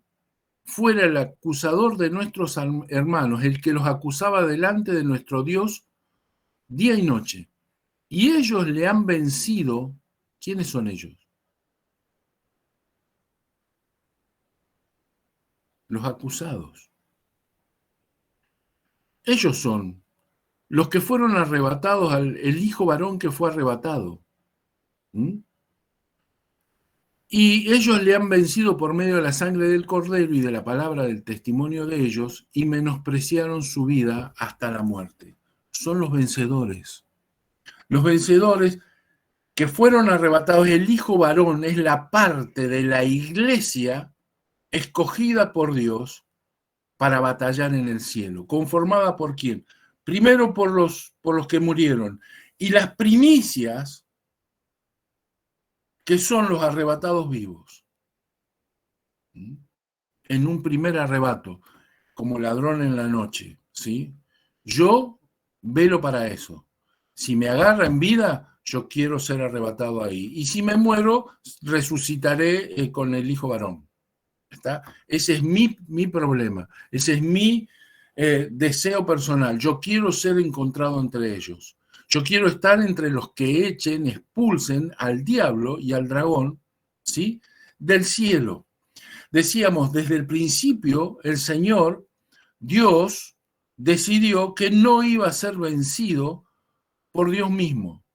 fuera el acusador de nuestros hermanos, el que los acusaba delante de nuestro Dios día y noche. Y ellos le han vencido. ¿Quiénes son ellos? Los acusados. Ellos son los que fueron arrebatados, el hijo varón que fue arrebatado. Y ellos le han vencido por medio de la sangre del Cordero y de la palabra del testimonio de ellos, y menospreciaron su vida hasta la muerte. Son los vencedores. Los vencedores que fueron arrebatados. El hijo varón es la parte de la iglesia escogida por Dios para batallar en el cielo. ¿Conformada por quién? Primero por los que murieron. Y las primicias, que son los arrebatados vivos. En un primer arrebato, como ladrón en la noche, ¿sí? Yo velo para eso. Si me agarra en vida, yo quiero ser arrebatado ahí. Y si me muero, resucitaré con el hijo varón. ¿Está? Ese es mi problema. Ese es mi deseo personal. Yo quiero ser encontrado entre ellos. Yo quiero estar entre los que echen, expulsen al diablo y al dragón, ¿sí? Del cielo. Decíamos, desde el principio, el Señor, Dios, decidió que no iba a ser vencido por Dios mismo,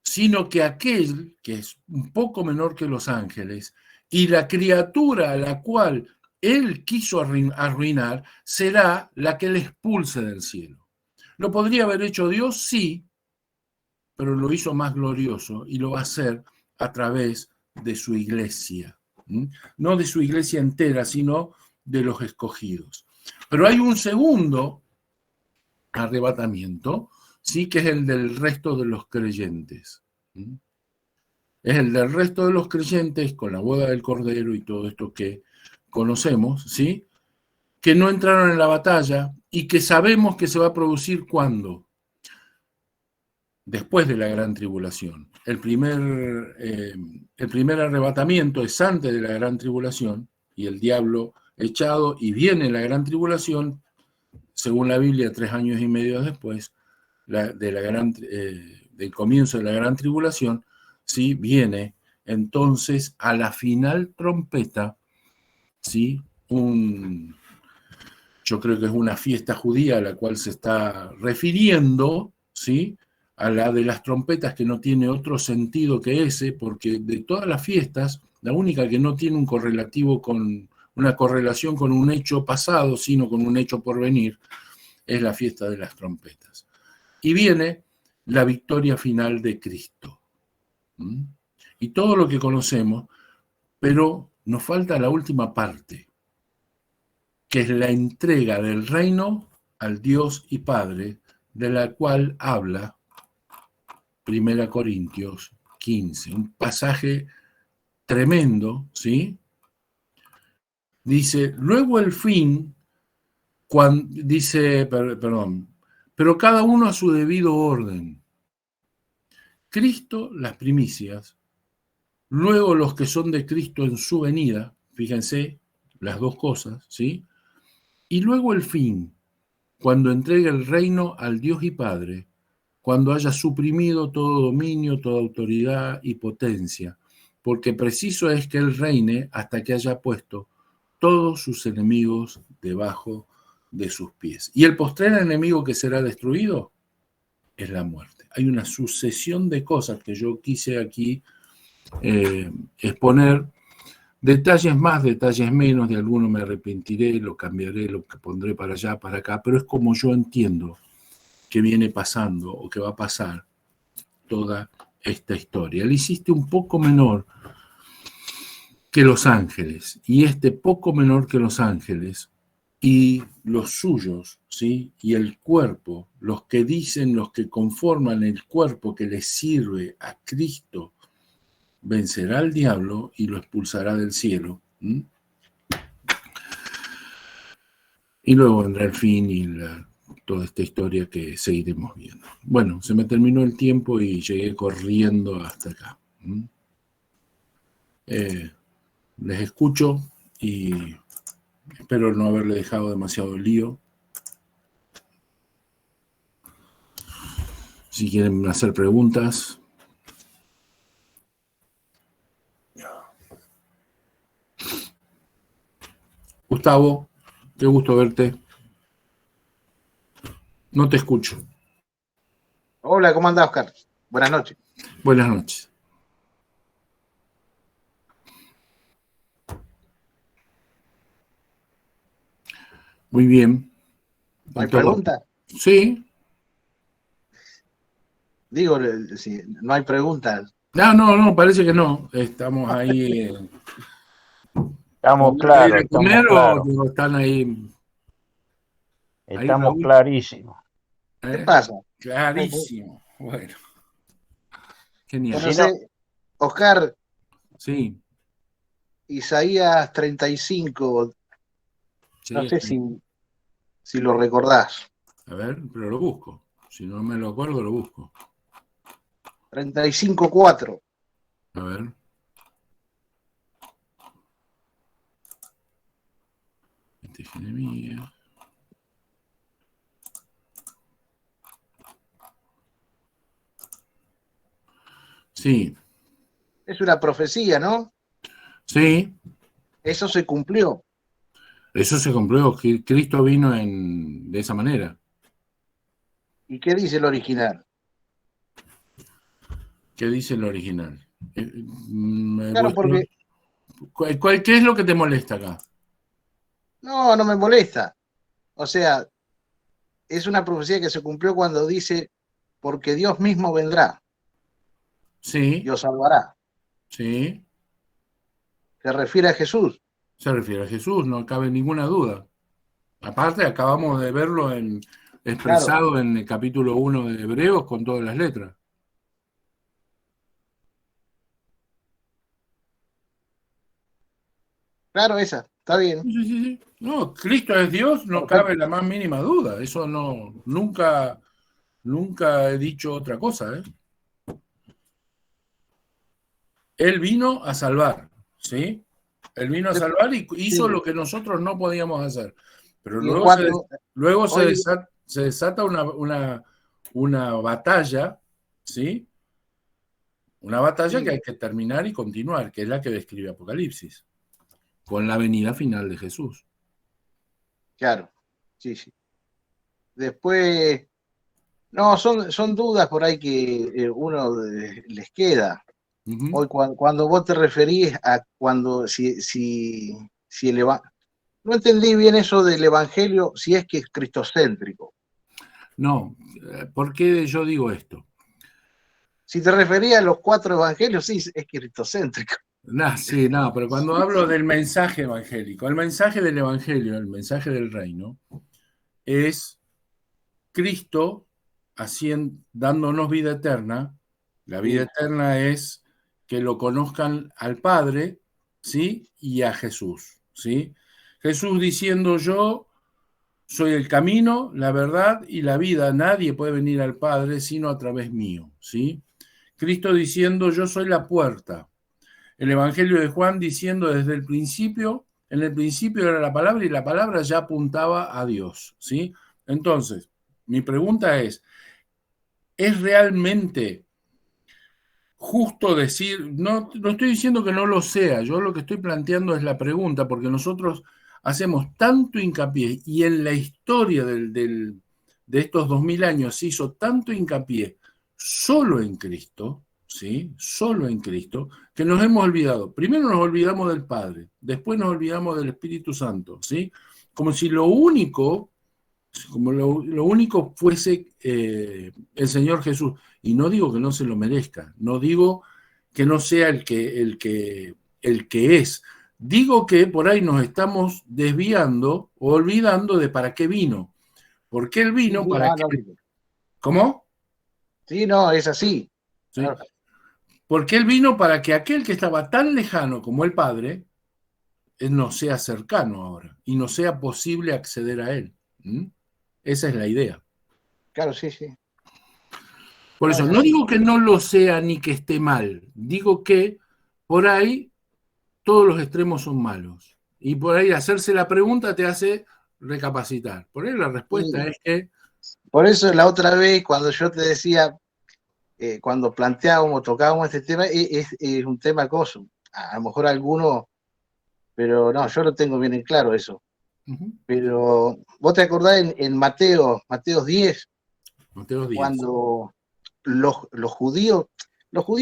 sino que aquel que es un poco menor que los ángeles y la criatura a la cual él quiso arruinar será la que le expulse del cielo. ¿Lo podría haber hecho Dios? Sí, pero lo hizo más glorioso y lo va a hacer a través de su iglesia. No de su iglesia entera, sino de los escogidos. Pero hay un segundo arrebatamiento, sí, que es el del resto de los creyentes. Es el del resto de los creyentes con la boda del Cordero y todo esto que conocemos, ¿sí? Que no entraron en la batalla y que sabemos que se va a producir ¿cuándo? Después de la gran tribulación. El primer arrebatamiento es antes de la gran tribulación y el diablo echado, y viene la gran tribulación, según la Biblia, 3 años y medio después del comienzo de la gran tribulación, ¿sí? Viene entonces a la final trompeta, ¿sí? Yo creo que es una fiesta judía a la cual se está refiriendo, ¿sí? A la de las trompetas, que no tiene otro sentido que ese, porque de todas las fiestas, la única que no tiene una correlación con un hecho pasado, sino con un hecho por venir, es la fiesta de las trompetas. Y viene la victoria final de Cristo. ¿Mm? Y todo lo que conocemos, pero nos falta la última parte, que es la entrega del reino al Dios y Padre, de la cual habla 1 Corintios 15, un pasaje tremendo, ¿sí? Dice, luego el fin, pero cada uno a su debido orden. Cristo, las primicias, luego los que son de Cristo en su venida, fíjense las dos cosas, ¿sí? Y luego el fin, cuando entregue el reino al Dios y Padre, cuando haya suprimido todo dominio, toda autoridad y potencia, porque preciso es que Él reine hasta que haya puesto todos sus enemigos debajo de sus pies. Y el postrer enemigo que será destruido es la muerte. Hay una sucesión de cosas que yo quise aquí exponer, detalles más, detalles menos, de alguno me arrepentiré, lo cambiaré, lo que pondré para allá, para acá, pero es como yo entiendo que viene pasando o que va a pasar toda esta historia. Él hiciste un poco menor que los ángeles, y este poco menor que los ángeles y los suyos, ¿sí? Y el cuerpo, los que dicen, los que conforman el cuerpo que les sirve a Cristo, vencerá al diablo y lo expulsará del cielo. ¿Mm? Y luego vendrá el fin y toda esta historia que seguiremos viendo. Bueno, se me terminó el tiempo y llegué corriendo hasta acá. ¿Mm? Les escucho y espero no haberle dejado demasiado lío. Si quieren hacer preguntas. Gustavo, qué gusto verte. No te escucho. Hola, ¿cómo andás, Oscar? Buenas noches. Buenas noches. Muy bien. ¿No hay pregunta? Sí. Digo, si no hay preguntas. No, parece que no. Estamos ahí. Estamos claros, estamos claros. ¿O están ahí? Estamos clarísimos. ¿Qué pasa? Clarísimo. Bueno. Genial. No sé, Oscar. Sí. Isaías 35. Sí, no sé si lo recordás. A ver, pero lo busco. Si no me lo acuerdo, lo busco. 35:4. A ver. Este es Jeremías. Sí. Es una profecía, ¿no? Sí. Eso se cumplió. Eso se cumplió. Cristo vino de esa manera. ¿Y qué dice el original? ¿Qué dice el original? Claro, porque... ¿Qué es lo que te molesta acá? No me molesta. O sea, es una profecía que se cumplió cuando dice, porque Dios mismo vendrá. Sí. Y os salvará. Sí. Se refiere a Jesús. Se refiere a Jesús, no cabe ninguna duda. Aparte, acabamos de verlo expresado claro, en el capítulo 1 de Hebreos con todas las letras. Claro, esa, está bien. Sí. No, Cristo es Dios, no cabe la más mínima duda. Eso no, nunca he dicho otra cosa, ¿eh? Él vino a salvar, ¿sí? Él vino a salvar y hizo lo que nosotros no podíamos hacer. Pero luego se desata una batalla, ¿sí? Una batalla que hay que terminar y continuar, que es la que describe Apocalipsis, con la venida final de Jesús. Claro, sí. Después, no, son dudas por ahí que uno les queda. Hoy cuando vos te referís a cuando si no entendí bien eso del evangelio, si es que es cristocéntrico. No, ¿por qué yo digo esto? Si te referías a los 4 evangelios, sí, es cristocéntrico. No, sí, no, pero cuando hablo del mensaje evangélico, el mensaje del evangelio, el mensaje del reino, es Cristo dándonos vida eterna. La vida eterna es que lo conozcan al Padre, ¿sí? Y a Jesús, ¿sí? Jesús diciendo: yo soy el camino, la verdad y la vida. Nadie puede venir al Padre sino a través mío, ¿sí? Cristo diciendo: yo soy la puerta. El Evangelio de Juan diciendo desde el principio, en el principio era la palabra y la palabra ya apuntaba a Dios, ¿sí? Entonces, mi pregunta ¿es realmente justo decir, no estoy diciendo que no lo sea, yo lo que estoy planteando es la pregunta, porque nosotros hacemos tanto hincapié y en la historia de estos 2000 años se hizo tanto hincapié solo en Cristo, ¿sí? Solo en Cristo, que nos hemos olvidado. Primero nos olvidamos del Padre, después nos olvidamos del Espíritu Santo, ¿sí? Como si lo único fuese el Señor Jesús. Y no digo que no se lo merezca, no digo que no sea el que es. Digo que por ahí nos estamos desviando o olvidando de para qué vino. ¿Por qué él vino? Sí, ¿Para qué? ¿Cómo? sí, no, es así. ¿Sí? Porque él vino para que aquel que estaba tan lejano como el Padre, él no sea cercano ahora y no sea posible acceder a él. ¿Mm? Esa es la idea. Claro, sí, sí. Por No, eso, es no así. digo que no lo sea ni que esté mal, digo que por ahí todos los extremos son malos. Y por ahí hacerse la pregunta te hace recapacitar. Por ahí la respuesta Y es que... por eso la otra vez, cuando yo te decía, cuando planteábamos, tocábamos este tema, es un tema acoso. A lo mejor alguno, pero no, yo lo tengo bien en claro eso. Pero vos te acordás en Mateo 10, Mateo 10. cuando los judíos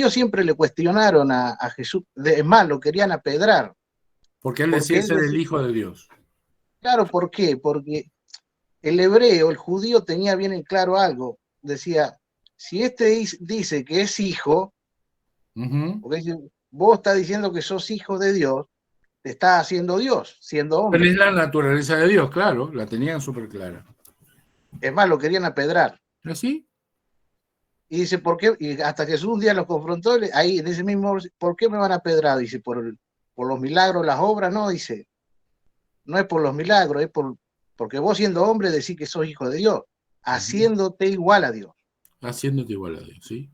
siempre le cuestionaron a Jesús, es más, lo querían apedrar, Porque él porque decía él ser el decía, Hijo de Dios. claro, ¿por qué? Porque el hebreo, el judío tenía bien en claro algo, decía, si este dice que es hijo, porque dice, vos estás diciendo que sos hijo de Dios, te estás haciendo Dios, siendo Pero es hombre. la naturaleza de Dios, claro, la tenían súper clara. Es más, lo querían apedrar. ¿Así? Y dice, ¿por qué? Y hasta Jesús un día los confrontó, ahí en ese mismo, ¿por qué me van a apedrar? Dice, por los milagros, las obras, no, dice, no es por los milagros, porque vos siendo hombre decís que sos hijo de Dios, haciéndote igual a Dios. Haciéndote igual a Dios, ¿sí?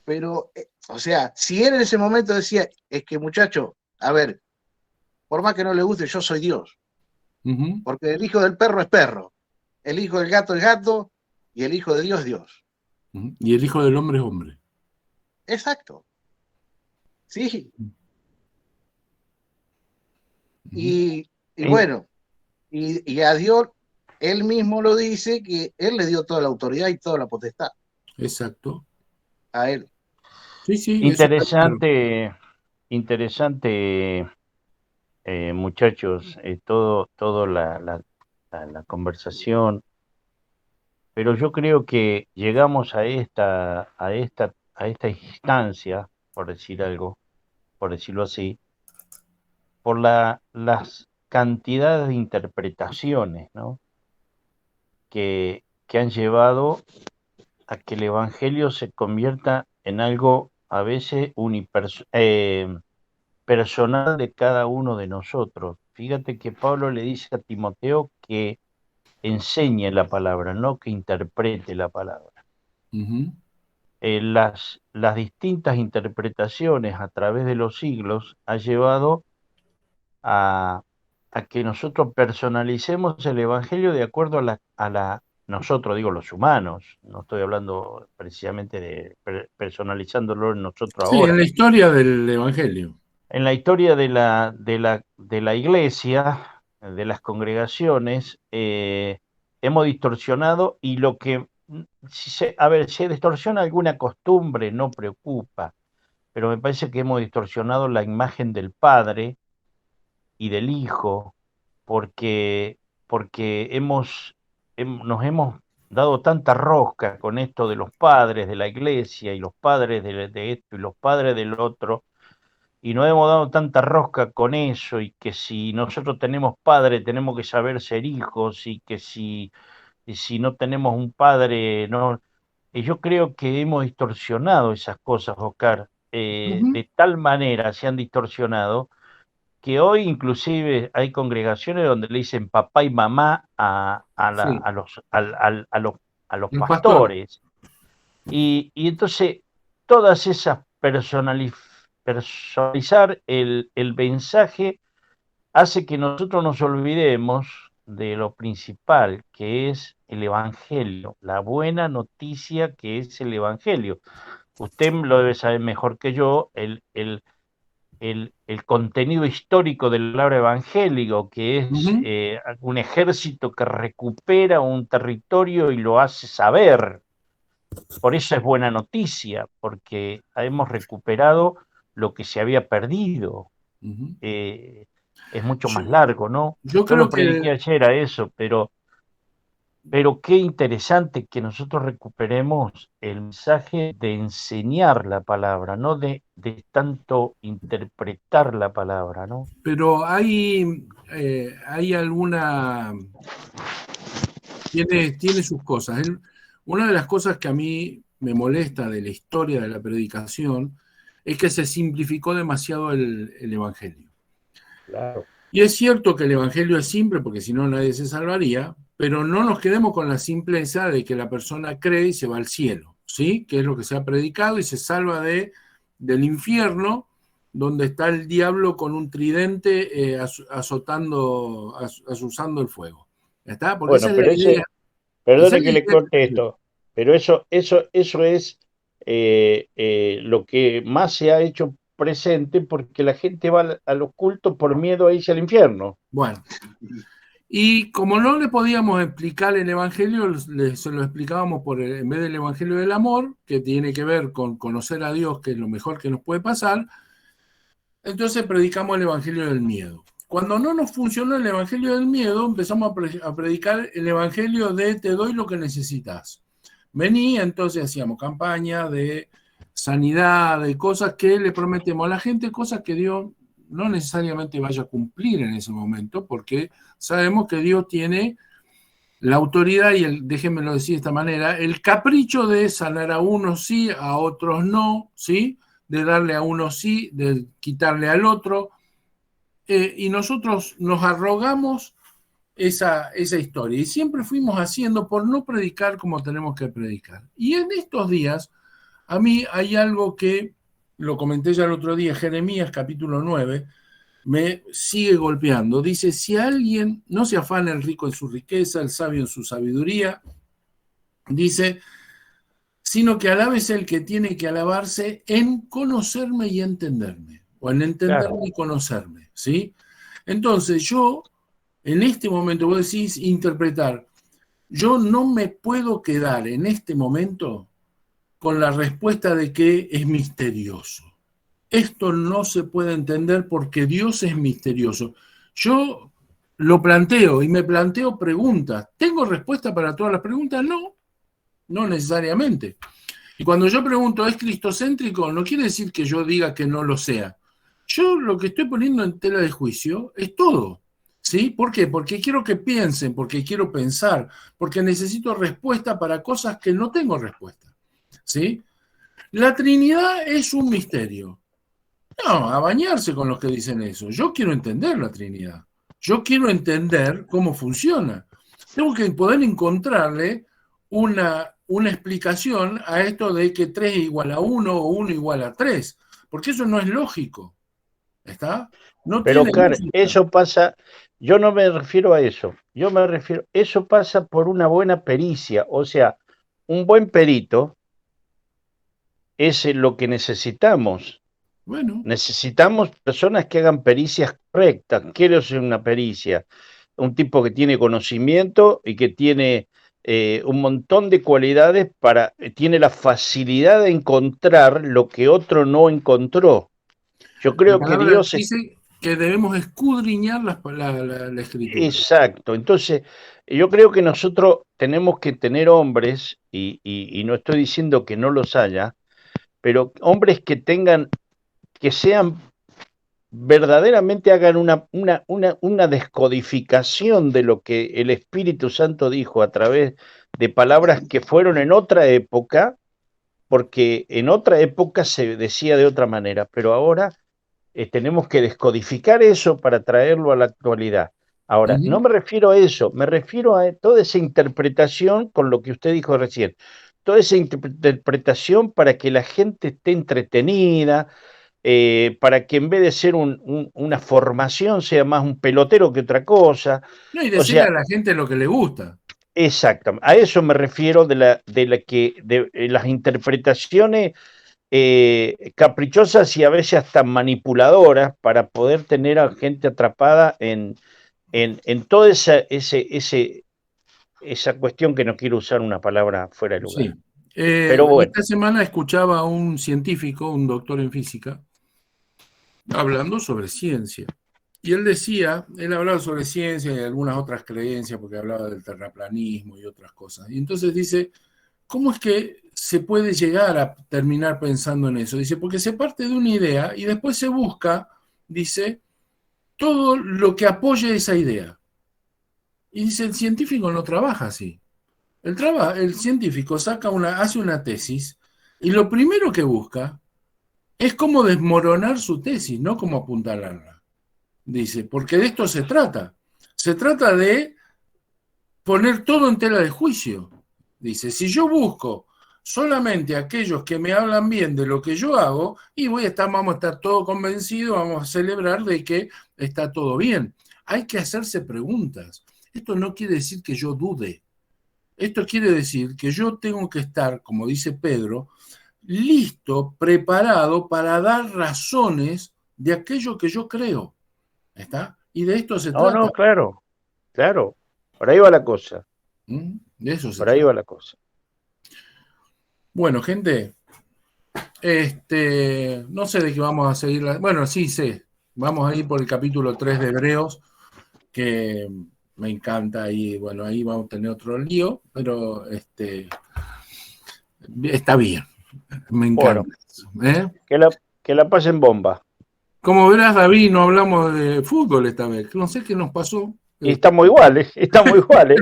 Pero, o sea, si él en ese momento decía, es que muchacho, a ver, por más que no le guste, yo soy Dios, porque el hijo del perro es perro, el hijo del gato es gato, y el hijo de Dios es Dios. Y el Hijo del Hombre es hombre. Exacto. Sí. Y bueno, y a Dios, él mismo lo dice, que él le dio toda la autoridad y toda la potestad Exacto. a él. Sí, sí, eso está claro. Interesante, interesante, muchachos, todo la conversación, pero yo creo que llegamos a esta instancia, por decir algo, por decirlo así, por las cantidades de interpretaciones, ¿no? que han llevado a que el Evangelio se convierta en algo a veces personal de cada uno de nosotros. Fíjate que Pablo le dice a Timoteo que enseñe la palabra, no que interprete la palabra. Las distintas interpretaciones a través de los siglos ha llevado a que nosotros personalicemos el Evangelio de acuerdo nosotros, digo los humanos, no estoy hablando precisamente de personalizándolo en nosotros Sí, en ahora. la historia del Evangelio. En la historia de la iglesia, de las congregaciones, hemos distorsionado y a ver, si distorsiona alguna costumbre, no preocupa, pero me parece que hemos distorsionado la imagen del Padre y del Hijo, porque nos hemos dado tanta rosca con esto de los padres de la iglesia y los padres de esto y los padres del otro, y nos hemos dado tanta rosca con eso, y que si nosotros tenemos padre tenemos que saber ser hijos, y si no tenemos un padre, no. Y yo creo que hemos distorsionado esas cosas, Oscar, Ujú. de tal manera se han distorsionado que hoy inclusive hay congregaciones donde le dicen papá y mamá Sí, a los los pastores. pastores. Y entonces todas esas personalizar el mensaje hace que nosotros nos olvidemos de lo principal, que es el Evangelio, la buena noticia que es el Evangelio. Usted lo debe saber mejor que yo, el contenido histórico del palabra evangélico, que es Ujú. un ejército que recupera un territorio y lo hace saber. Por eso es buena noticia, porque hemos recuperado lo que se había perdido. Ujú. Eh, es mucho Yo, más largo, ¿no? yo Yo lo creo prediqué que, ayer a eso, pero qué interesante que nosotros recuperemos el mensaje de enseñar la palabra, no de tanto interpretar la palabra, ¿no? pero hay alguna, tiene sus cosas. Una de las cosas que a mí me molesta de la historia de la predicación es que se simplificó demasiado el Evangelio. Claro. Y es cierto que el Evangelio es simple, porque si no nadie se salvaría, pero no nos quedemos con la simpleza de que la persona cree y se va al cielo, ¿sí? Que es lo que se ha predicado y se salva del infierno, donde está el diablo con un tridente azotando, azuzando el fuego. ¿Ya está? Porque esa Bueno, es la idea. Esa es perdone la que le idea. corte esto, pero eso es lo que más se ha hecho presente porque la gente va a los cultos por miedo a irse al infierno. Bueno, y como no le podíamos explicar el Evangelio, se lo explicábamos en vez del Evangelio del amor, que tiene que ver con conocer a Dios, que es lo mejor que nos puede pasar, entonces predicamos el Evangelio del miedo. Cuando no nos funcionó el Evangelio del miedo, empezamos a predicar el Evangelio de te doy lo que necesitas. Venía, entonces hacíamos campaña de sanidad, de cosas que le prometemos a la gente, cosas que Dios no necesariamente vaya a cumplir en ese momento, porque sabemos que Dios tiene la autoridad y déjenmelo decir de esta manera, el capricho de sanar a unos sí, a otros no, ¿sí? De darle a uno sí, de quitarle al otro, y nosotros nos arrogamos esa historia y siempre fuimos haciendo por no predicar como tenemos que predicar. Y en estos días, a mí hay algo que, lo comenté ya el otro día, Jeremías capítulo 9, me sigue golpeando. Dice, si alguien no se afana el rico en su riqueza, el sabio en su sabiduría, dice, sino que alabes el que tiene que alabarse en conocerme y entenderme, o en Claro. entenderme y conocerme, ¿sí? Entonces yo, en este momento, vos decís interpretar, yo no me puedo quedar en este momento con la respuesta de que es misterioso. Esto no se puede entender porque Dios es misterioso. Yo lo planteo y me planteo preguntas. ¿Tengo respuesta para todas las preguntas? No, no necesariamente. Y cuando yo pregunto, ¿es cristocéntrico? No quiere decir que yo diga que no lo sea. Yo lo que estoy poniendo en tela de juicio es todo. ¿Sí? ¿Por qué? Porque quiero que piensen, porque quiero pensar, porque necesito respuesta para cosas que no tengo respuesta. ¿Sí? La Trinidad es un misterio. No, a bañarse con los que dicen eso. Yo quiero entender la Trinidad. Yo quiero entender cómo funciona. Tengo que poder encontrarle una explicación a esto de que 3 es igual a 1 o 1 igual a 3, porque eso no es lógico. ¿Está? No Pero, tiene Oscar, lógica. eso pasa, yo no me refiero a eso, eso pasa por una buena pericia, o sea, un buen perito es lo que necesitamos. Bueno, Necesitamos personas que hagan pericias correctas. Quiero hacer una pericia. Un tipo que tiene conocimiento y que tiene un montón de cualidades tiene la facilidad de encontrar lo que otro no encontró. Yo la creo que palabra Dios es, dice. que debemos escudriñar la escritura. Exacto. Entonces, yo creo que nosotros tenemos que tener hombres, y no estoy diciendo que no los haya, pero hombres que sean verdaderamente hagan una descodificación de lo que el Espíritu Santo dijo a través de palabras que fueron en otra época, porque en otra época se decía de otra manera, pero ahora tenemos que descodificar eso para traerlo a la actualidad. Ahora, no me refiero a eso, me refiero a toda esa interpretación con lo que usted dijo recién, toda esa interpretación para que la gente esté entretenida, para que en vez de ser una formación sea más un pelotero que otra cosa. No, y O decirle sea, a la gente lo que le gusta. exactamente, a eso me refiero de las interpretaciones caprichosas y a veces hasta manipuladoras para poder tener a gente atrapada en toda esa cuestión, que no quiero usar una palabra fuera de lugar. Sí. Pero bueno. Esta semana escuchaba a un científico, un doctor en física, hablando sobre ciencia. Y él hablaba sobre ciencia y algunas otras creencias, porque hablaba del terraplanismo y otras cosas. Y entonces dice, ¿cómo es que se puede llegar a terminar pensando en eso? Dice, porque se parte de una idea y después se busca, dice, todo lo que apoye esa idea. Y dice, el científico no trabaja así. El científico hace una tesis y lo primero que busca es cómo desmoronar su tesis, no cómo apuntalarla. Dice, porque de esto se trata. Se trata de poner todo en tela de juicio. Dice, si yo busco solamente aquellos que me hablan bien de lo que yo hago, y vamos a estar todos convencidos, vamos a celebrar de que está todo bien. Hay que hacerse preguntas. Esto no quiere decir que yo dude. Esto quiere decir que yo tengo que estar, como dice Pedro, listo, preparado para dar razones de aquello que yo creo. ¿Está? Y de esto se trata. No, claro, claro. Por ahí va la cosa. De eso se Por ahí trata. va la cosa. Bueno, gente, no sé de qué vamos a seguir. Bueno, sí sé. Vamos a ir por el capítulo 3 de Hebreos, que me encanta, y bueno, ahí vamos a tener otro lío, pero está bien. Me encanta. Bueno, que la pasen bomba. Como verás, David, no hablamos de fútbol esta vez. No sé qué nos pasó. Y estamos iguales, estamos iguales.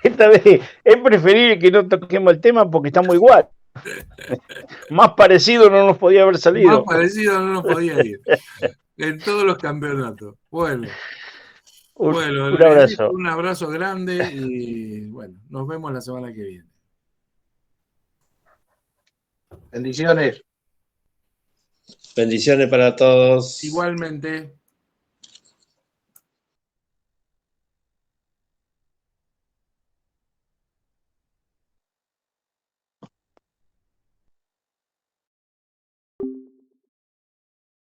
Esta vez es preferible que no toquemos el tema porque estamos igual. Más parecido no nos podía haber salido. Más parecido no nos podía ir. En todos los campeonatos. Bueno, Un les dejo abrazo. un abrazo grande y bueno, nos vemos la semana que viene. Bendiciones. Bendiciones para todos. Igualmente.